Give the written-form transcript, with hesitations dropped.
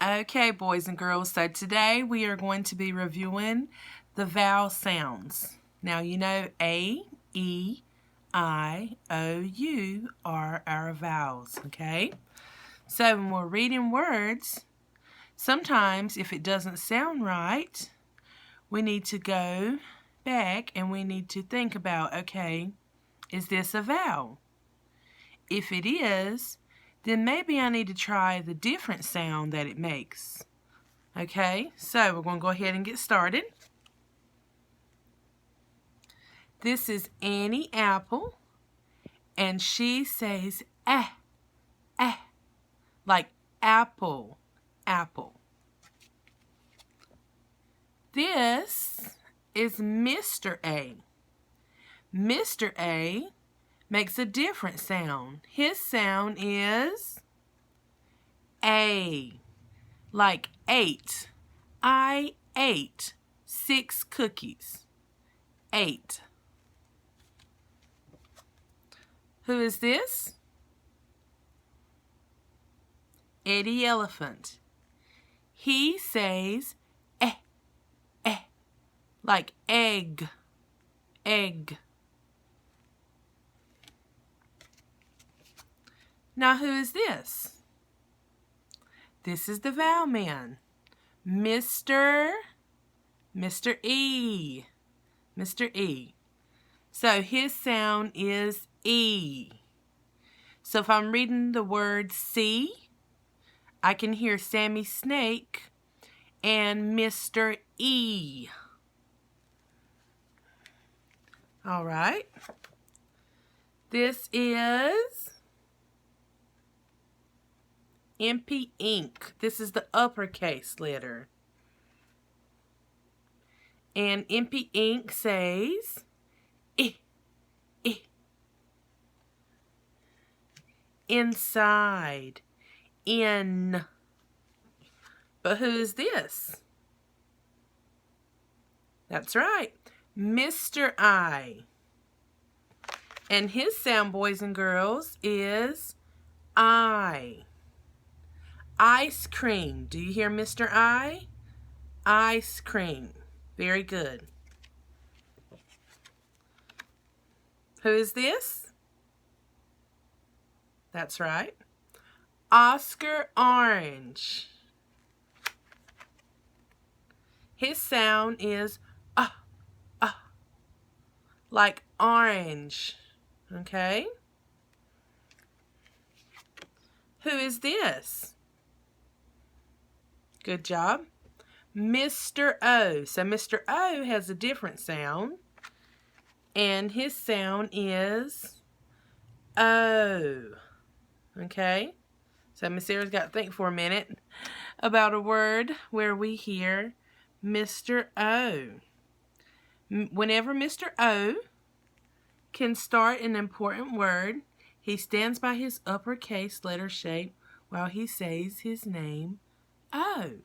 Okay, boys and girls, so today we are going to be reviewing the vowel sounds. Now, you know A, E, I, O, U are our vowels, okay? So when we're reading words, sometimes if it doesn't sound right, we need to go back and we need to think about, okay, is this a vowel? If it is, then maybe I need to try the different sound that it makes. Okay, so we're going to go ahead and get started. This is Annie Apple, and she says like apple, apple. This is Mr. A. Mr. A makes a different sound. His sound is A, like 8. I ate 6 cookies. 8. Who is this? Eddie Elephant. He says like egg, egg. Now who is this? This is the vowel man. Mr. E. Mr. E. So his sound is E. So if I'm reading the word see, I can hear Sammy Snake and Mr. E. All right. This is Impy Ink. This is the uppercase letter. And Impy Ink says inside, in. But who is this? That's right, Mr. I. And his sound, boys and girls, is I. Ice cream. Do you hear Mr. I? Ice cream. Very good. Who is this? That's right, Oscar Orange. His sound is like orange. Okay? Who is this? Good job. Mr. O. So Mr. O has a different sound, and his sound is O. Okay? So Miss Sarah's got to think for a minute about a word where we hear Mr. O. Whenever Mr. O can start an important word, he stands by his uppercase letter shape while he says his name, O.